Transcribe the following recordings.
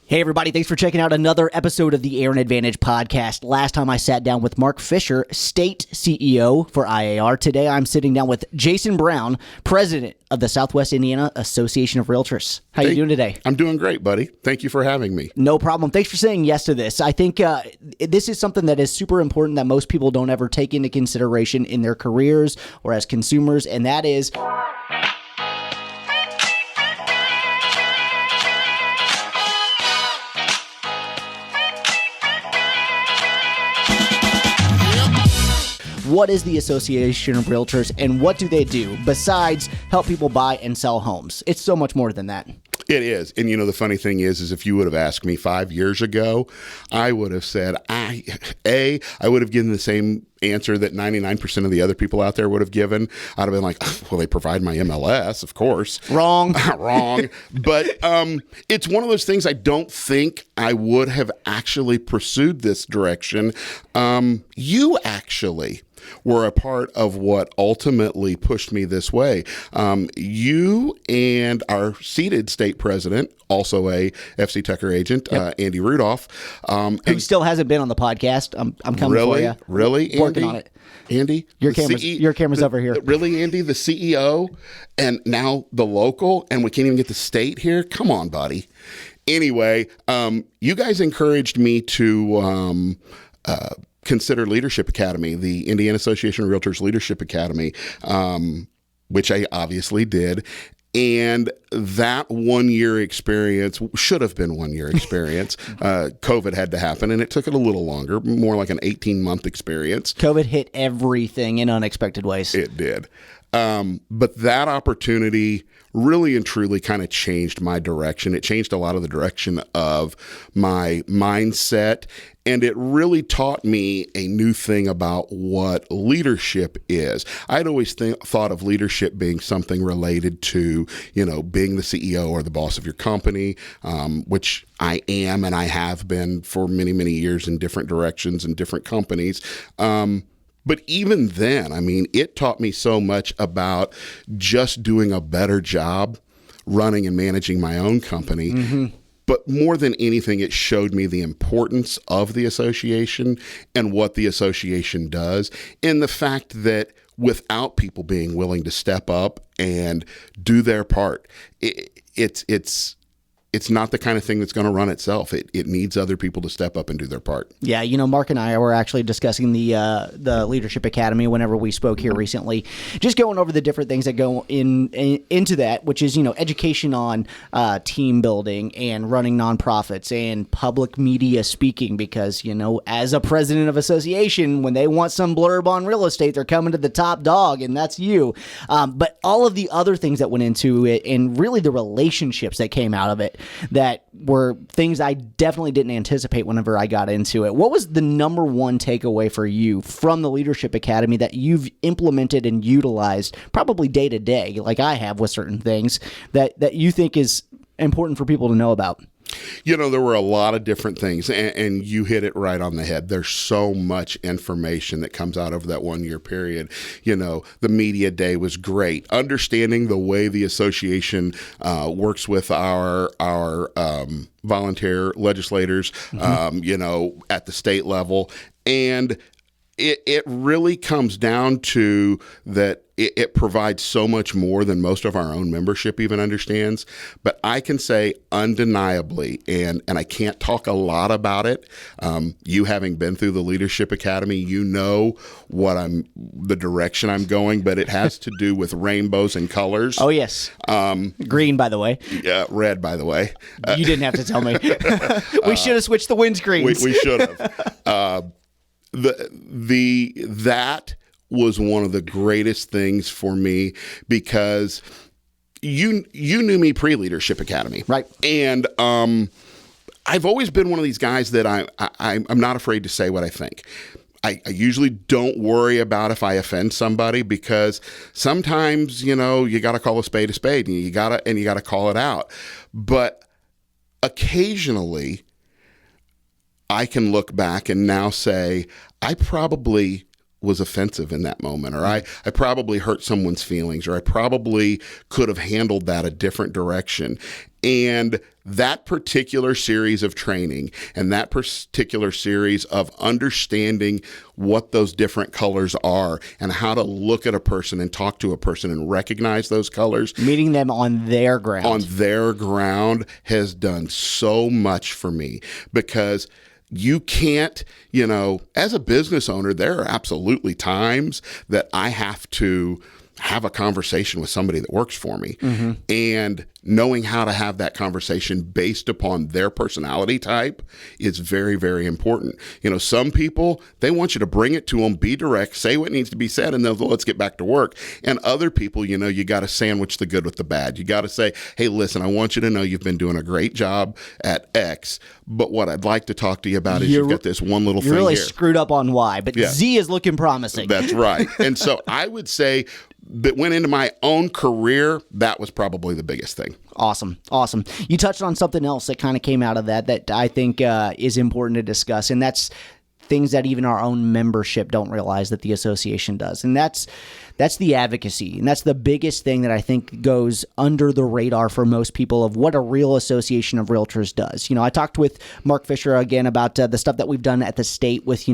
Hey, everybody. Thanks for checking out another episode of the Aaron Advantage podcast. Last time I sat down with Mark Fisher, State CEO for IAR. Today, I'm sitting down with Jason Brown, President of the Southwest Indiana Association of Realtors. How you doing today? I'm doing great, buddy. Thank you for having me. No problem. Thanks for saying yes to this. I think this is something that is super important that most people don't ever take into consideration in their careers or as consumers, and that is... what is the Association of Realtors and what do they do besides help people buy and sell homes? It's so much more than that. It is. And the funny thing is if you would have asked me 5 years ago, I would have said, I would have given the same answer that 99% of the other people out there would have given. I'd have been like, well, they provide my MLS, of course. Wrong. Wrong. But it's one of those things I don't think I would have actually pursued this direction. You actually were a part of what ultimately pushed me this way. You and our seated state president, also a FC Tucker agent, Andy Rudolph. Who still hasn't been on the podcast. I'm coming for you. Really, Andy? Working on it. Andy? Your camera's over here. Really, Andy, the CEO, and now the local, and we can't even get the state here? Come on, buddy. Anyway, you guys encouraged me to... consider Leadership Academy, the Indiana Association of Realtors Leadership Academy, which I obviously did. And that 1 year experience should have been 1 year experience. COVID had to happen, and it took it a little longer, more like an 18-month experience. COVID hit everything in unexpected ways. It did. But that opportunity really and truly kind of changed my direction. It changed a lot of the direction of my mindset, and it really taught me a new thing about what leadership is. I'd always thought of leadership being something related to, being the CEO or the boss of your company, which I am and I have been for many, many years in different directions and different companies. But even then, it taught me so much about just doing a better job running and managing my own company. Mm-hmm. But more than anything, it showed me the importance of the association and what the association does, and the fact that without people being willing to step up and do their part, it's not the kind of thing that's going to run itself. It needs other people to step up and do their part. Yeah, Mark and I were actually discussing the Leadership Academy whenever we spoke here recently, just going over the different things that go into that, which is, education on team building and running nonprofits and public media speaking, because, as a president of association, when they want some blurb on real estate, they're coming to the top dog, and that's you. But all of the other things that went into it, and really the relationships that came out of it, that were things I definitely didn't anticipate whenever I got into it. What was the number one takeaway for you from the Leadership Academy that you've implemented and utilized probably day to day, like I have with certain things, that you think is important for people to know about? There were a lot of different things, and you hit it right on the head. There's so much information that comes out over that 1 year period. The media day was great. Understanding the way the association works with our volunteer legislators, mm-hmm. At the state level. And it really comes down to that it provides so much more than most of our own membership even understands. But I can say undeniably, and I can't talk a lot about it, you having been through the Leadership Academy, the direction I'm going, but it has to do with rainbows and colors. Oh, yes. Green, by the way. Yeah, red, by the way. You didn't have to tell me. We should have switched the windscreens. We should have. That was one of the greatest things for me, because you knew me pre-Leadership Academy, right? And I've always been one of these guys that I'm not afraid to say what I think. I usually don't worry about if I offend somebody, because sometimes you got to call a spade, and you got to call it out. But occasionally, I can look back and now say I probably was offensive in that moment, or I probably hurt someone's feelings, or I probably could have handled that a different direction. And that particular series of training and that particular series of understanding what those different colors are and how to look at a person and talk to a person and recognize those colors. Meeting them on their ground. On their ground has done so much for me, because you can't, as a business owner, there are absolutely times that I have to have a conversation with somebody that works for me, and knowing how to have that conversation based upon their personality type is very, very important. Some people, they want you to bring it to them, be direct, say what needs to be said, and then let's get back to work. And other people, you got to sandwich the good with the bad. You got to say, hey, listen, I want you to know you've been doing a great job at X, but what I'd like to talk to you about is you've got this one little thing here. You're really screwed up on Y, but Z is looking promising. That's right. And so I would say that went into my own career, that was probably the biggest thing. Awesome. You touched on something else that kind of came out of that I think is important to discuss, and that's things that even our own membership don't realize that the association does. And that's the advocacy. And that's the biggest thing that I think goes under the radar for most people of what a real association of realtors does. I talked with Mark Fisher again about the stuff that we've done at the state with,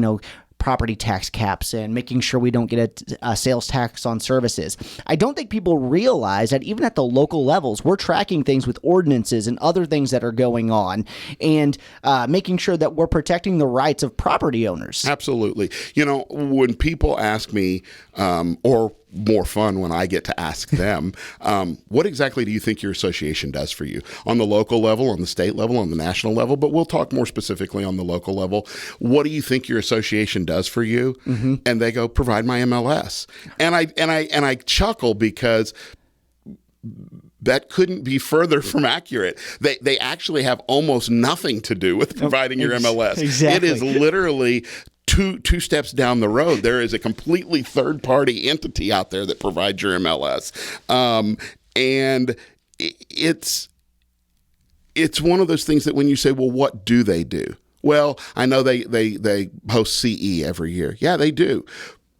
property tax caps and making sure we don't get a sales tax on services. I don't think people realize that even at the local levels, we're tracking things with ordinances and other things that are going on, and making sure that we're protecting the rights of property owners. Absolutely. When people ask me, or more fun when I get to ask them, what exactly do you think your association does for you on the local level, on the state level, on the national level? But we'll talk more specifically on the local level. What do you think your association does for you? And they go, provide my MLS. And I chuckle, because that couldn't be further from accurate. They actually have almost nothing to do with providing your MLS. Exactly. It is literally two steps down the road. There is a completely third-party entity out there that provides your MLS. And it's one of those things that when you say, well, what do they do? Well, I know they host CE every year. Yeah, they do.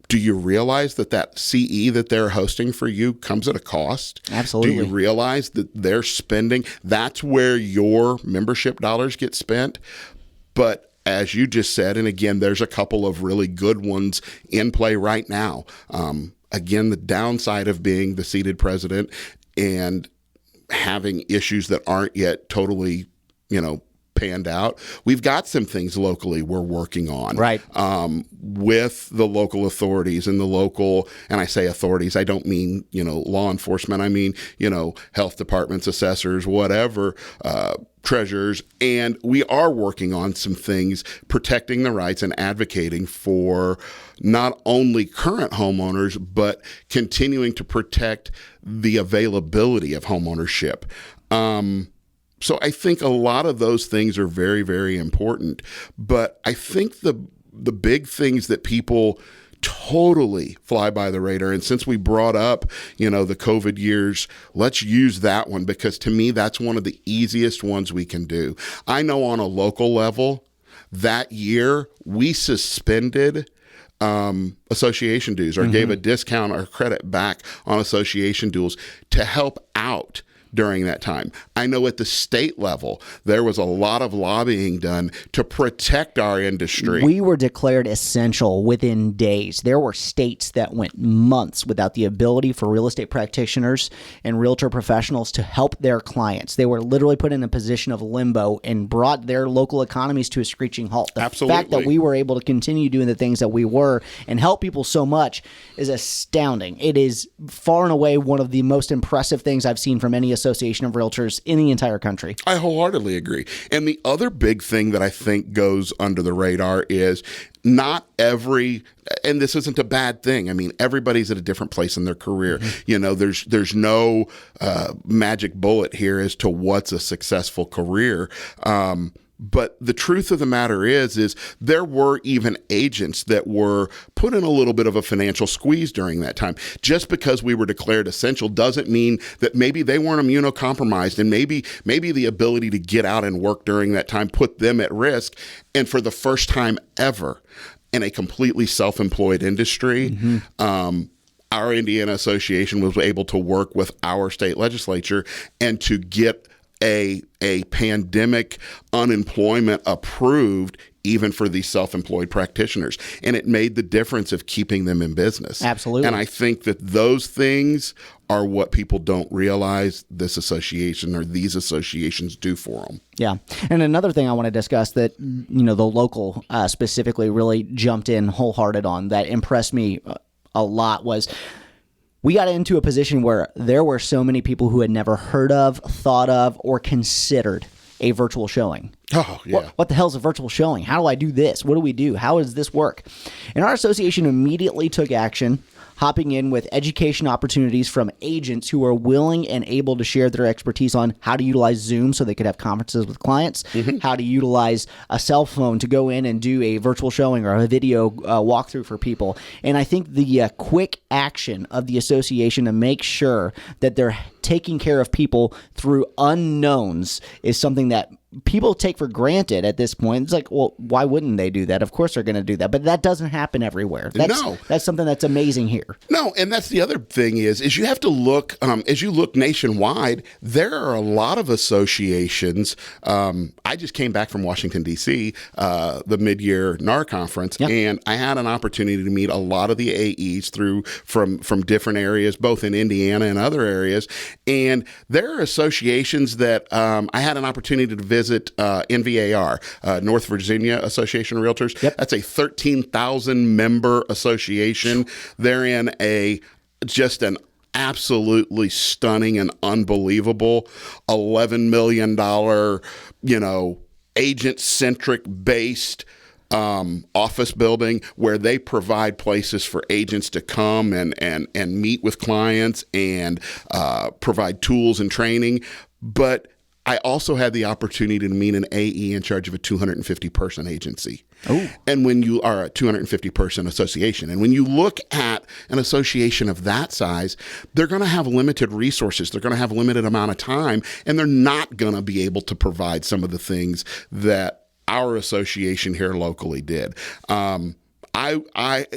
Do you realize that CE that they're hosting for you comes at a cost? Absolutely. Do you realize that they're spending, that's where your membership dollars get spent? But as you just said, and again, there's a couple of really good ones in play right now. Again, the downside of being the seated president and having issues that aren't yet totally, panned out. We've got some things locally we're working on, right? With the local authorities and the local, and I say authorities, I don't mean, law enforcement. I mean, health departments, assessors, whatever, treasurers. And we are working on some things protecting the rights and advocating for not only current homeowners, but continuing to protect the availability of homeownership. So I think a lot of those things are very, very important. But I think the big things that people totally fly by the radar, and since we brought up, the COVID years, let's use that one, because to me, that's one of the easiest ones we can do. I know on a local level, that year we suspended association dues, or gave a discount or credit back on association dues to help out during that time. I know at the state level, there was a lot of lobbying done to protect our industry. We were declared essential within days. There were states that went months without the ability for real estate practitioners and realtor professionals to help their clients. They were literally put in a position of limbo and brought their local economies to a screeching halt. The fact that we were able to continue doing the things that we were and help people so much is astounding. It is far and away one of the most impressive things I've seen from any association of realtors in the entire country. I wholeheartedly agree. And the other big thing that I think goes under the radar is not every, and this isn't a bad thing. I mean, everybody's at a different place in their career. There's no magic bullet here as to what's a successful career. But the truth of the matter is there were even agents that were put in a little bit of a financial squeeze during that time. Just because we were declared essential doesn't mean that maybe they weren't immunocompromised, and maybe the ability to get out and work during that time put them at risk. And for the first time ever, in a completely self-employed industry. Our Indiana Association was able to work with our state legislature and to get a pandemic unemployment approved even for these self-employed practitioners. And it made the difference of keeping them in business. Absolutely. And I think that those things are what people don't realize this association or these associations do for them. Yeah. And another thing I want to discuss that, the local specifically really jumped in wholehearted on that impressed me a lot was we got into a position where there were so many people who had never heard of, thought of, or considered a virtual showing. Oh, yeah. What the hell's a virtual showing? How do I do this? What do we do? How does this work? And our association immediately took action, hopping in with education opportunities from agents who are willing and able to share their expertise on how to utilize Zoom so they could have conferences with clients, how to utilize a cell phone to go in and do a virtual showing or a video walkthrough for people. And I think the quick action of the association to make sure that they're taking care of people through unknowns is something that people take for granted at this point. It's like, well, why wouldn't they do that? Of course they're going to do that, but that doesn't happen everywhere. That's something that's amazing here. No, and that's the other thing is you have to look, as you look nationwide, there are a lot of associations. I just came back from Washington, D.C., the mid-year NAR conference, and I had an opportunity to meet a lot of the AEs from different areas, both in Indiana and other areas. And there are associations that I had an opportunity to visit NVAR, North Virginia Association of Realtors. That's a 13,000 member association. They're in just an absolutely stunning and unbelievable $11 million, agent-centric based office building where they provide places for agents to come and meet with clients and provide tools and training. But I also had the opportunity to meet an AE in charge of a 250-person agency. Oh. And when you are a 250-person association, and when you look at an association of that size, they're going to have limited resources. They're going to have a limited amount of time, and they're not going to be able to provide some of the things that our association here locally did.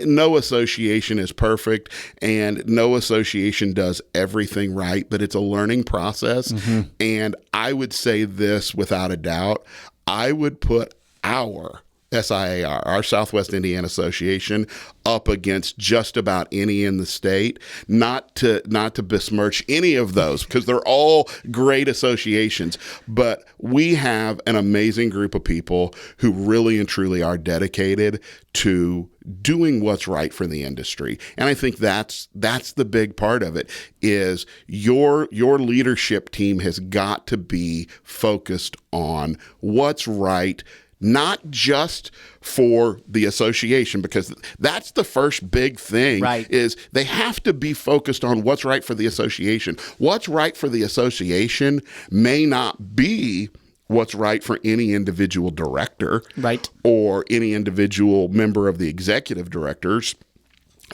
No association is perfect and no association does everything right, but it's a learning process. And I would say this without a doubt, I would put our SIAR, our Southwest Indiana Association, up against just about any in the state. Not to besmirch any of those, because they're all great associations, but we have an amazing group of people who really and truly are dedicated to doing what's right for the industry. And I think that's the big part of it, is your leadership team has got to be focused on what's right, not just for the association, because that's the first big thing, right? Is they have to be focused on what's right for the association. What's right for the association may not be what's right for any individual director, right, or any individual member of the executive directors,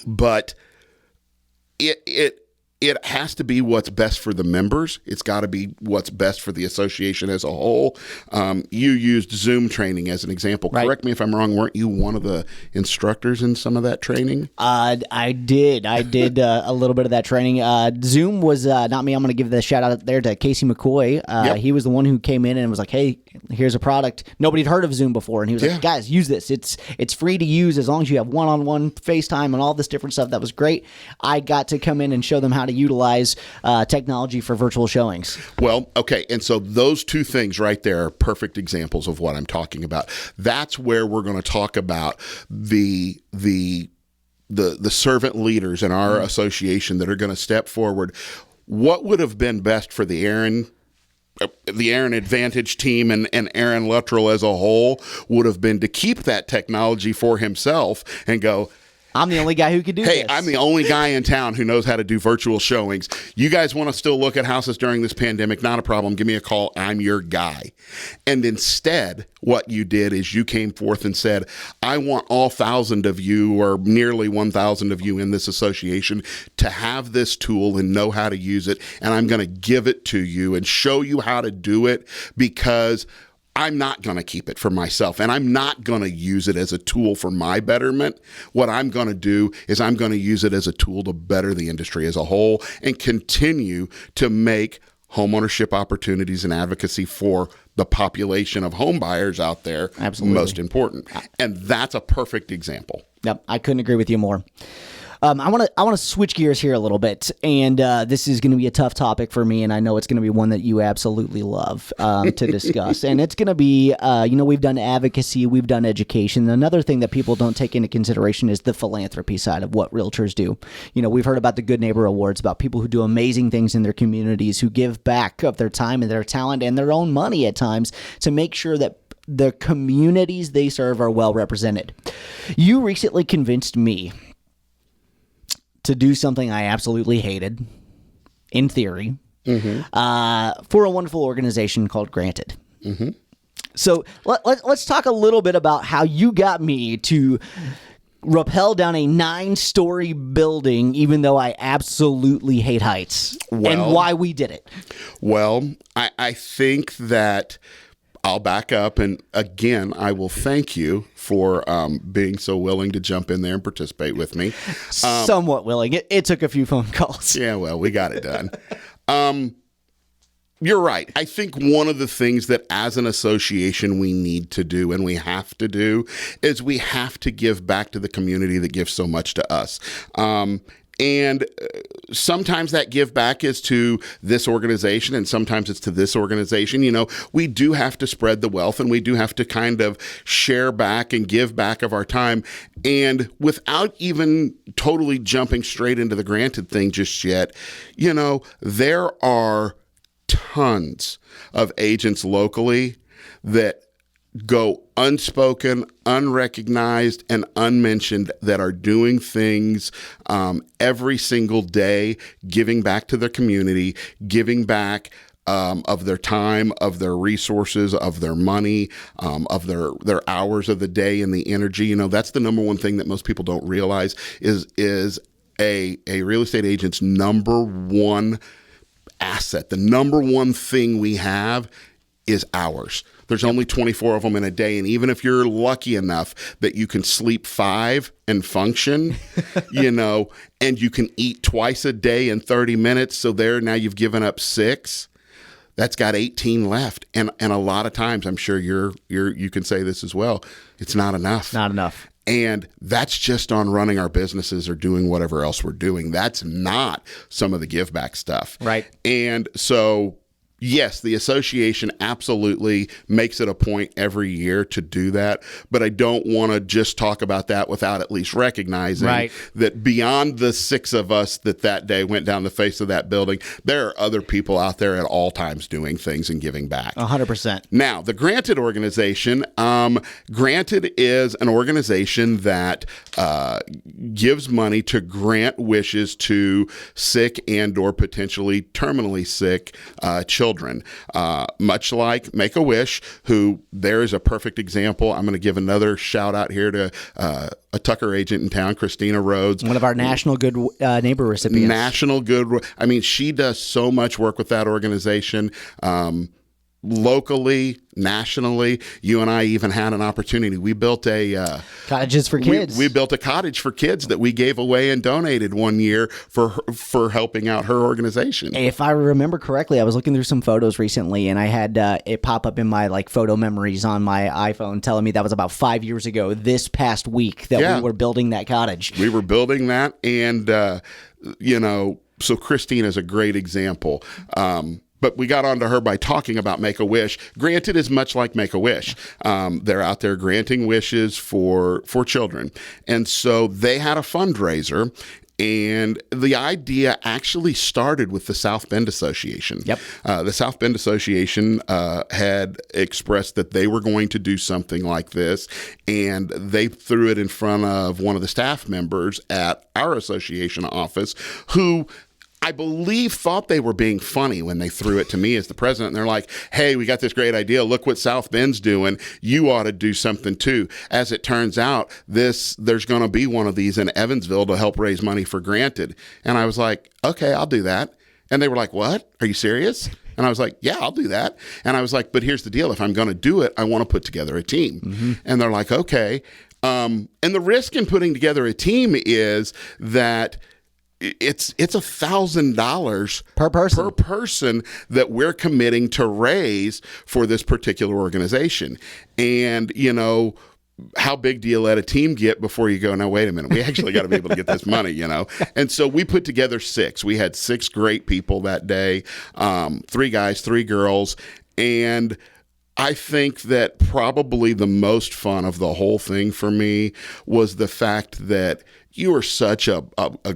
but it has to be what's best for the members. It's got to be what's best for the association as a whole. You used Zoom training as an example. Right. Correct me if I'm wrong. Weren't you one of the instructors in some of that training? I did a little bit of that training. Zoom was not me. I'm going to give the shout out there to Casey McCoy. He was the one who came in and was like, hey, here's a product. Nobody had heard of Zoom before. And he was like, guys, use this. It's free to use as long as you have one-on-one FaceTime and all this different stuff. That was great. I got to come in and show them how to utilize technology for virtual showings. Well, okay. And so those two things right there are perfect examples of what I'm talking about. That's where we're going to talk about the servant leaders in our association that are going to step forward. What would have been best for the Aaron Advantage team and Aaron Luttrull as a whole would have been to keep that technology for himself and go, I'm the only guy who could do this. Hey, I'm the only guy in town who knows how to do virtual showings. You guys want to still look at houses during this pandemic? Not a problem. Give me a call. I'm your guy. And instead, what you did is you came forth and said, I want all 1,000 of you, or nearly 1,000 of you in this association, to have this tool and know how to use it. And I'm going to give it to you and show you how to do it, because I'm not going to keep it for myself, and I'm not going to use it as a tool for my betterment. What I'm going to do is I'm going to use it as a tool to better the industry as a whole and continue to make homeownership opportunities and advocacy for the population of home buyers out there most important. And that's a perfect example. Yep, I couldn't agree with you more. I want to switch gears here a little bit, and this is going to be a tough topic for me, and I know it's going to be one that you absolutely love to discuss. And it's going to be, we've done advocacy, we've done education. Another thing that people don't take into consideration is the philanthropy side of what realtors do. We've heard about the Good Neighbor Awards, about people who do amazing things in their communities, who give back of their time and their talent and their own money at times to make sure that the communities they serve are well represented. You recently convinced me to do something I absolutely hated, in theory, for a wonderful organization called Granted. Mm-hmm. So let's talk a little bit about how you got me to rappel down a 9-story building, even though I absolutely hate heights, and why we did it. Well, I think that I'll back up, and again, I will thank you for being so willing to jump in there and participate with me. Somewhat willing. It took a few phone calls. Yeah, well, we got it done. You're right. I think one of the things that as an association we need to do and we have to do is we have to give back to the community that gives so much to us. And sometimes that give back is to this organization, and sometimes it's to this organization. We do have to spread the wealth, and we do have to kind of share back and give back of our time. And without even totally jumping straight into the Granted thing just yet, there are tons of agents locally that go unspoken, unrecognized, and unmentioned that are doing things every single day, giving back to their community, giving back of their time, of their resources, of their money, of their hours of the day and the energy. That's the number one thing that most people don't realize is a real estate agent's number one asset. The number one thing we have is hours. There's only 24 of them in a day. And even if you're lucky enough that you can sleep 5 and function, and you can eat twice a day in 30 minutes. So now you've given up 6. That's got 18 left. And a lot of times, I'm sure you can say this as well, it's not enough. Not enough. And that's just on running our businesses or doing whatever else we're doing. That's not some of the give back stuff. Right. And so, yes, the association absolutely makes it a point every year to do that, but I don't want to just talk about that without at least recognizing that beyond the 6 of us that day went down the face of that building, there are other people out there at all times doing things and giving back. 100%. Now, the Granted organization, Granted is an organization that gives money to grant wishes to sick and or potentially terminally sick children. Much like Make-A-Wish, who there is a perfect example. I'm going to give another shout out here to a Tucker agent in town, Christina Rhodes. One of our National Good Neighbor recipients. National Good. She does so much work with that organization. Locally, nationally, you and I even had an opportunity. We built cottages for kids. We built a cottage for kids that we gave away and donated one year for helping out her organization. If I remember correctly, I was looking through some photos recently, and I had it pop up in my photo memories on my iPhone, telling me that was about 5 years ago. This past week that we were building that cottage. We were building that, and so Christine is a great example. But we got onto her by talking about Make-A-Wish. Granted is much like Make-A-Wish. They're out there granting wishes for children. And so they had a fundraiser, and the idea actually started with the South Bend Association. Yep. The South Bend Association had expressed that they were going to do something like this, and they threw it in front of one of the staff members at our association office, who I believe thought they were being funny when they threw it to me as the president. And they're like, hey, we got this great idea. Look what South Bend's doing. You ought to do something too. As it turns out, there's going to be one of these in Evansville to help raise money for Granted. And I was like, okay, I'll do that. And they were like, what? Are you serious? And I was like, yeah, I'll do that. And I was like, but here's the deal. If I'm going to do it, I want to put together a team. And they're like, okay. And the risk in putting together a team is that it's $1,000 per person that we're committing to raise for this particular organization. And, how big do you let a team get before you go, no, wait a minute, we actually got to be able to get this money, And so we put together 6. We had 6 great people that day, 3 guys, 3 girls. And I think that probably the most fun of the whole thing for me was the fact that you are such a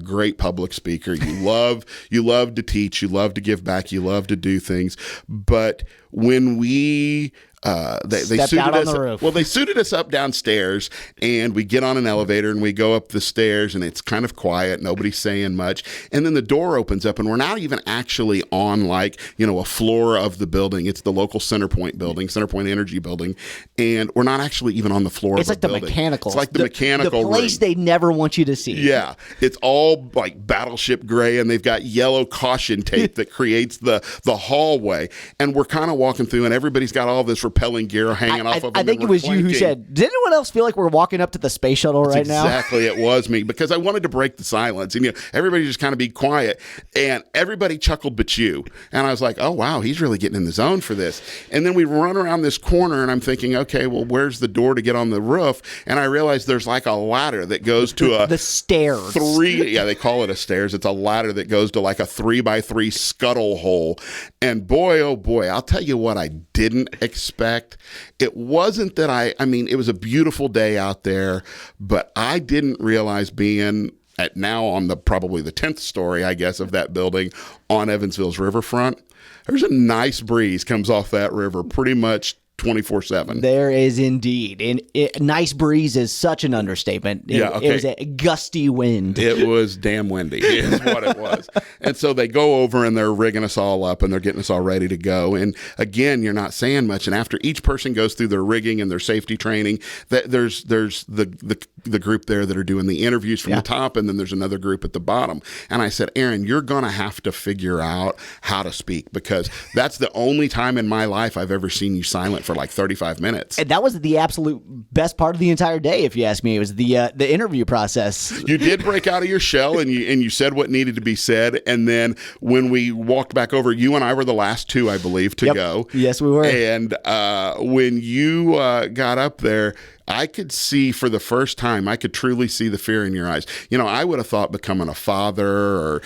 great public speaker. You love to teach, you love to give back, you love to do things. But when we they suited us. Well, they suited us up downstairs, and we get on an elevator and we go up the stairs, and it's kind of quiet. Nobody's saying much, and then the door opens up, and we're not even actually on a floor of the building. It's the local CenterPoint Energy building, and we're not actually even on the floor. It's of like the the building. mechanical. It's like the mechanical the place room. They never want you to see. Yeah, it's all like battleship gray, and they've got yellow caution tape that creates the hallway, and we're kind of walking through, and everybody's got all this repelling gear hanging off of them. I think it was you who said, did anyone else feel like we're walking up to the space shuttle right now? Exactly, it was me, because I wanted to break the silence, and everybody just kind of be quiet, and everybody chuckled but you, and I was like, oh wow, he's really getting in the zone for this. And then we run around this corner, and I'm thinking, okay, well, where's the door to get on the roof? And I realized there's like a ladder that goes to the stairs. They call it a stairs. It's a ladder that goes to like a 3x3 scuttle hole. And boy, oh boy, I'll tell you what I didn't expect. It wasn't that it was a beautiful day out there, but I didn't realize being now on probably the 10th story, I guess, of that building on Evansville's riverfront, there's a nice breeze comes off that river pretty much 24/7. There is indeed. And nice breeze is such an understatement. It was a gusty wind. It was damn windy is what it was. And so they go over and they're rigging us all up and they're getting us all ready to go. And again, you're not saying much. And after each person goes through their rigging and their safety training, there's the group there that are doing the interviews from the top, and then there's another group at the bottom. And I said, Aaron, you're going to have to figure out how to speak, because that's the only time in my life I've ever seen you silent for like 35 minutes. And that was the absolute best part of the entire day, if you ask me. It was the interview process. You did break out of your shell, and you said what needed to be said. And then when we walked back over, you and I were the last 2, I believe, to go. Yes, we were. And when you got up there, I could see for the first time, I could truly see the fear in your eyes. I would have thought becoming a father or,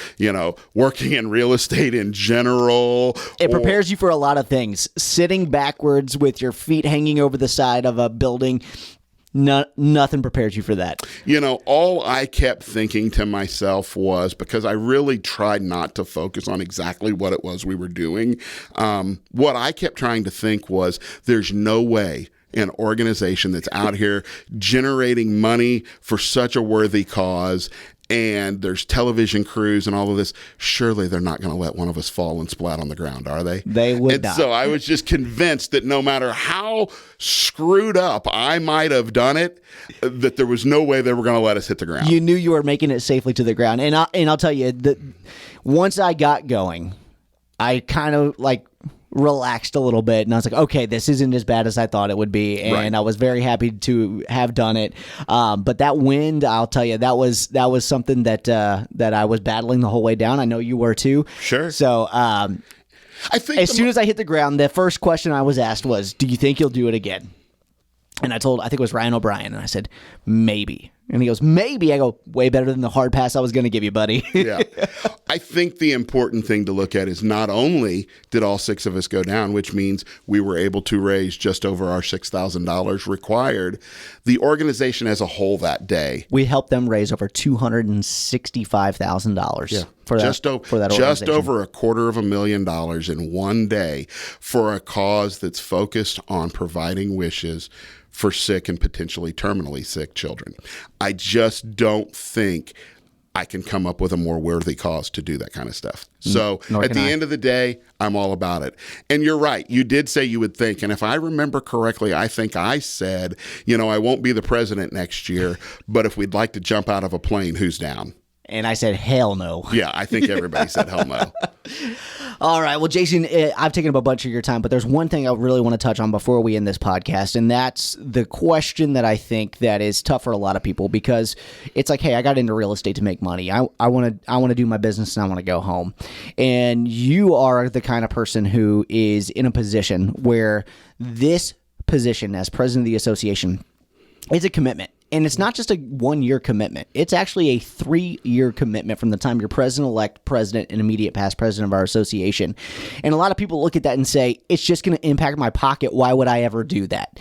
working in real estate in general. It prepares you for a lot of things. Sitting backwards with your feet hanging over the side of a building, nothing prepares you for that. All I kept thinking to myself was, because I really tried not to focus on exactly what it was we were doing, what I kept trying to think was, there's no way an organization that's out here generating money for such a worthy cause, and there's television crews and all of this, surely they're not going to let one of us fall and splat on the ground, are they? They would not. So I was just convinced that no matter how screwed up I might have done it, that there was no way they were going to let us hit the ground. You knew you were making it safely to the ground. And I'll tell you, that once I got going, I kind of relaxed a little bit, and I was like, okay, this isn't as bad as I thought it would be, and right. I was very happy to have done it. But that wind, I'll tell you, that was something that I was battling the whole way down. I know you were too. Sure. So I think as soon as I hit the ground, the first question I was asked was, do you think you'll do it again? And I think it was Ryan O'Brien, and I said, maybe. And he goes, maybe. I go, way better than the hard pass I was going to give you, buddy. Yeah. I think the important thing to look at is not only did all 6 of us go down, which means we were able to raise just over our $6,000 required, the organization as a whole that day. We helped them raise over $265,000 for that organization. Just over $250,000 in one day for a cause that's focused on providing wishes for sick and potentially terminally sick children. I just don't think I can come up with a more worthy cause to do that kind of stuff. So at the end of the day, I'm all about it. And you're right. You did say you would think. And if I remember correctly, I think I said, I won't be the president next year, but if we'd like to jump out of a plane, who's down? And I said, hell no. Yeah, I think everybody said hell no. All right. Well, Jason, I've taken up a bunch of your time, but there's one thing I really want to touch on before we end this podcast, and that's the question that I think that is tough for a lot of people, because it's like, hey, I got into real estate to make money. I want to do my business and I want to go home. And you are the kind of person who is in a position where this position as president of the association is a commitment. And it's not just a 1-year commitment. It's actually a 3-year commitment from the time you're president-elect, president, and immediate past president of our association. And a lot of people look at that and say, it's just going to impact my pocket. Why would I ever do that?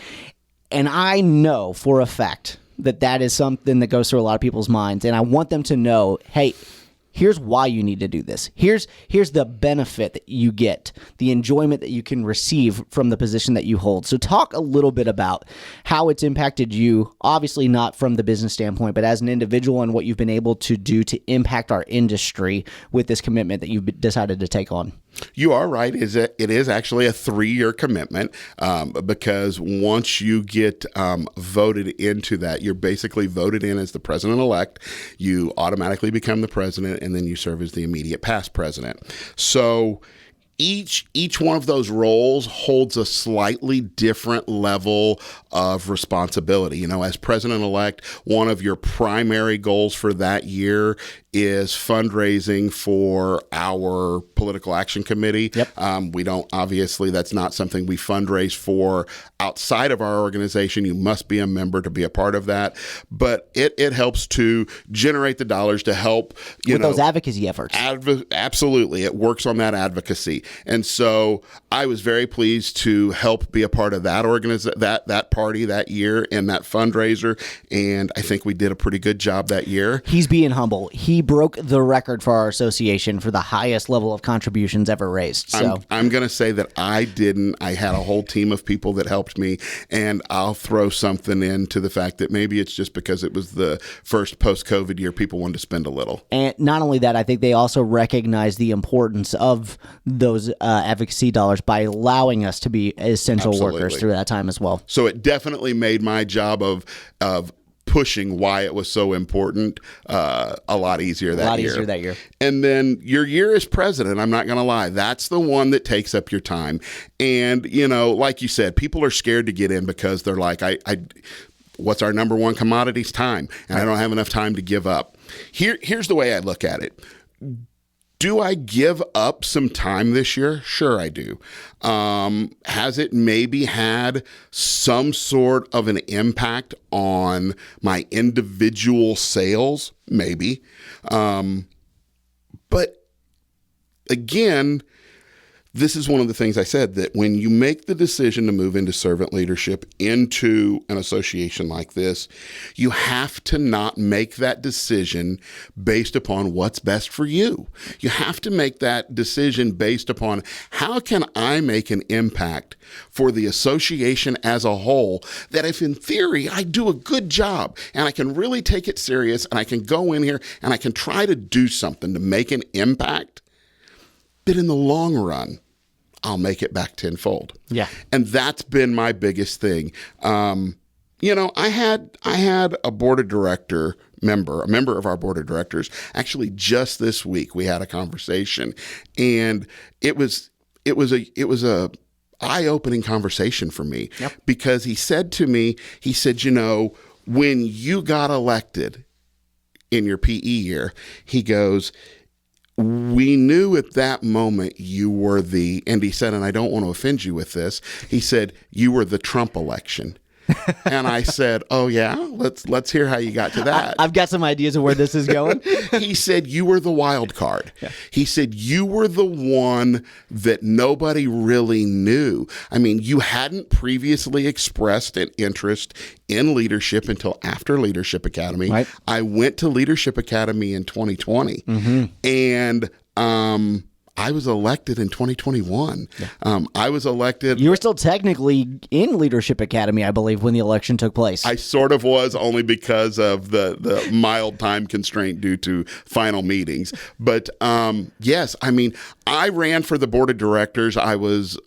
And I know for a fact that that is something that goes through a lot of people's minds. And I want them to know, hey, here's why you need to do this. Here's the benefit that you get, the enjoyment that you can receive from the position that you hold. So talk a little bit about how it's impacted you, obviously not from the business standpoint, but as an individual, and what you've been able to do to impact our industry with this commitment that you've decided to take on. You are right. It is actually a 3-year commitment, because once you get voted into that, you're basically voted in as the president-elect. You automatically become the president, and then you serve as the immediate past president. So each one of those roles holds a slightly different level of responsibility. As president-elect, one of your primary goals for that year is fundraising for our political action committee. Yep. We don't, obviously, that's not something we fundraise for outside of our organization. You must be a member to be a part of that. But it helps to generate the dollars to help, with those advocacy efforts. Absolutely. It works on that advocacy. And so I was very pleased to help be a part of that that party that year and that fundraiser. And I think we did a pretty good job that year. He's being humble. He broke the record for our association for the highest level of contributions ever raised. So I'm going to say that I didn't. I had a whole team of people that helped me, and I'll throw something into the fact that maybe it's just because it was the first post-COVID year, people wanted to spend a little. And not only that, I think they also recognize the importance of those advocacy dollars by allowing us to be essential workers through that time as well. So it definitely made my job of pushing why it was so important a lot easier that year. And then your year as president, I'm not going to lie, that's the one that takes up your time. And, like you said, people are scared to get in because they're like, what's our number one commodity? Time. And I don't have enough time to give up. Here's the way I look at it. Do I give up some time this year? Sure, I do. Has it maybe had some sort of an impact on my individual sales? Maybe. But again, this is one of the things I said, that when you make the decision to move into servant leadership into an association like this, you have to not make that decision based upon what's best for you. You have to make that decision based upon, how can I make an impact for the association as a whole, that if in theory I do a good job and I can really take it serious and I can go in here and I can try to do something to make an impact, that in the long run, I'll make it back tenfold. Yeah. And that's been my biggest thing. I had a board of director member, a member of our board of directors, actually just this week, we had a conversation, and it was a eye-opening conversation for me. Yep. Because he said to me, when you got elected in your PE year, he goes, we knew at that moment you were and he said, and I don't want to offend you with this, he said, you were the Trump election. And I said, oh yeah, let's hear how you got to that. I've got some ideas of where this is going. He said, you were the wild card. Yeah. He said, you were the one that nobody really knew. I mean, you hadn't previously expressed an interest in leadership until after Leadership Academy. Right. I went to Leadership Academy in 2020. Mm-hmm. And I was elected in 2021. Yeah. I was elected. You were still technically in Leadership Academy, I believe, when the election took place. I sort of was, only because of the mild time constraint due to final meetings. But yes, I mean, I ran for the board of directors. I was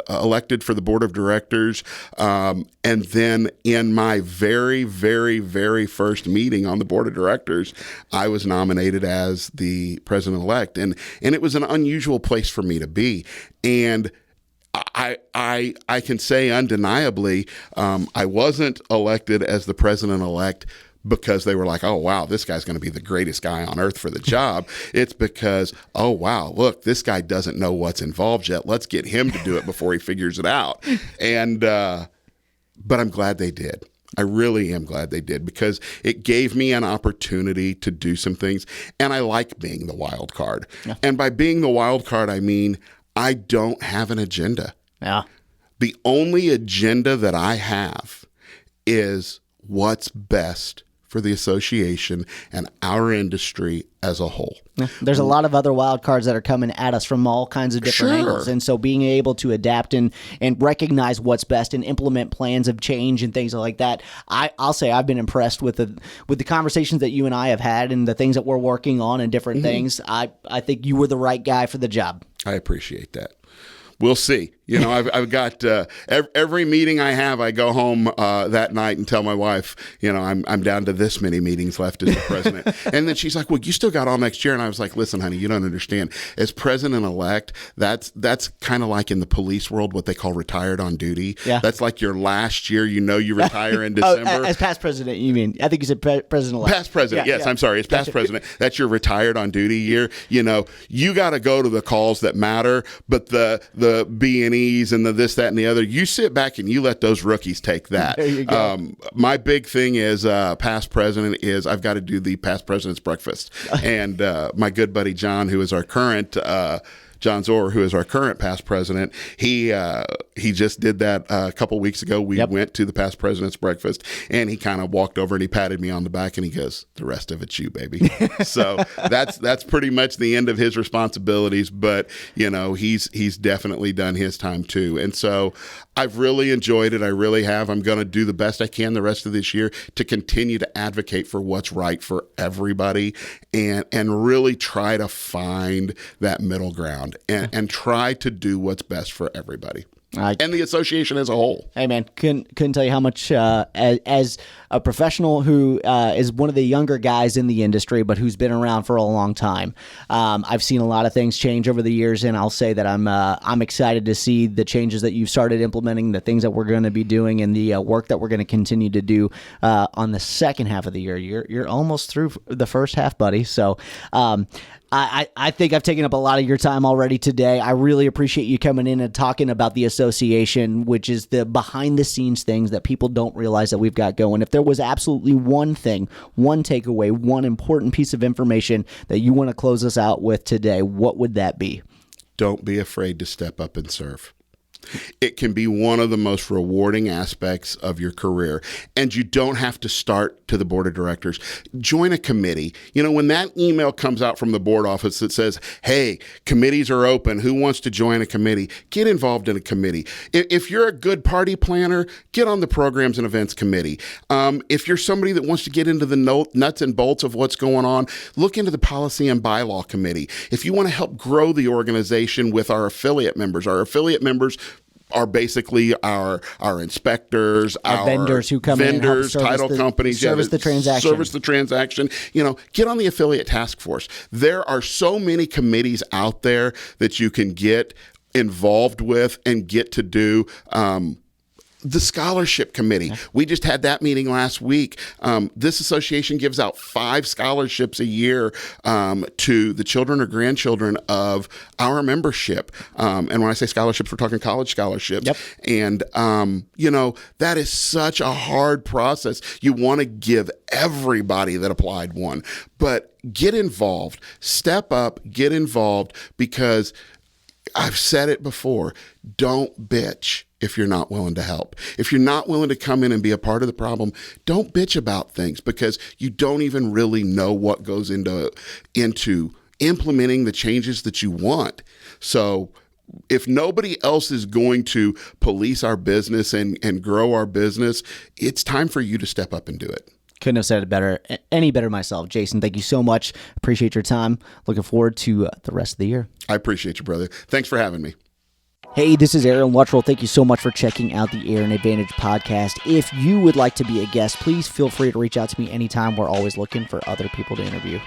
elected for the board of directors. And then in my very, very, very first meeting on the board of directors, I was nominated as the president-elect. And it was an unusual place for me to be. And I can say undeniably, I wasn't elected as the president-elect because they were like, oh, wow, this guy's going to be the greatest guy on earth for the job. It's because, oh, wow, look, this guy doesn't know what's involved yet. Let's get him to do it before he figures it out. And but I'm glad they did. I really am glad they did, because it gave me an opportunity to do some things. And I like being the wild card. Yeah. And by being the wild card, I mean I don't have an agenda. Yeah. The only agenda that I have is what's best for the association and our industry as a whole. Yeah. There's a lot of other wild cards that are coming at us from all kinds of different angles. And so being able to adapt and recognize what's best and implement plans of change and things like that, I'll say I've been impressed with the conversations that you and I have had and the things that we're working on and different things. I think you were the right guy for the job. I appreciate that. We'll see. You know, I've got every meeting I have, I go home that night and tell my wife, you know, I'm down to this many meetings left as the president. And then she's like, well, you still got all next year. And I was like, listen, honey, you don't understand. As president-elect, that's kind of like in the police world, what they call retired on duty. Yeah. That's like your last year, you know, you retire in December. As past president, you mean? I think you said president-elect. Past president, yes, yeah. I'm sorry. It's past president. That's your retired on duty year. You know, you got to go to the calls that matter, but the B&E's and the this, that, and the other, you sit back and you let those rookies take that. There you go. My big thing is past president is I've got to do the past president's breakfast. And my good buddy John, who is our current John Zor, who is our current past president, he just did that a couple weeks ago. We went to the past president's breakfast, and he kind of walked over and he patted me on the back and he goes, "The rest of it's you, baby." So that's pretty much the end of his responsibilities. But you know, he's definitely done his time too, and so I've really enjoyed it. I really have. I'm going to do the best I can the rest of this year to continue to advocate for what's right for everybody, and really try to find that middle ground and try to do what's best for everybody. And the association as a whole. Hey, man, couldn't tell you how much, as a professional who is one of the younger guys in the industry, but who's been around for a long time, I've seen a lot of things change over the years, and I'll say that I'm excited to see the changes that you've started implementing, the things that we're going to be doing, and the work that we're going to continue to do on the second half of the year. You're almost through the first half, buddy. So I think I've taken up a lot of your time already today. I really appreciate you coming in and talking about the association, which is the behind-the-scenes things that people don't realize that we've got going. If there was absolutely one thing, one takeaway, one important piece of information that you want to close us out with today, what would that be? Don't be afraid to step up and serve. It can be one of the most rewarding aspects of your career. And you don't have to start to the board of directors. Join a committee. You know, when that email comes out from the board office that says, hey, committees are open, who wants to join a committee? Get involved in a committee. If you're a good party planner, get on the programs and events committee. If you're somebody that wants to get into the nuts and bolts of what's going on, look into the policy and bylaw committee. If you want to help grow the organization with our affiliate members are basically our inspectors, our vendors who come vendors, in and title companies, service the transaction. You know, get on the affiliate task force. There are so many committees out there that you can get involved with and get to do. The scholarship committee. We just had that meeting last week. This association gives out 5 scholarships a year to the children or grandchildren of our membership. And when I say scholarships, we're talking college scholarships. Yep. And, you know, that is such a hard process. You want to give everybody that applied one. But get involved. Step up, get involved, because I've said it before, don't bitch if you're not willing to help. If you're not willing to come in and be a part of the problem, don't bitch about things, because you don't even really know what goes into implementing the changes that you want. So if nobody else is going to police our business and grow our business, it's time for you to step up and do it. Couldn't have said it any better myself. Jason, thank you so much. Appreciate your time. Looking forward to the rest of the year. I appreciate you, brother. Thanks for having me. Hey, this is Aaron Luttrull. Thank you so much for checking out the Aaron Advantage podcast. If you would like to be a guest, please feel free to reach out to me anytime. We're always looking for other people to interview.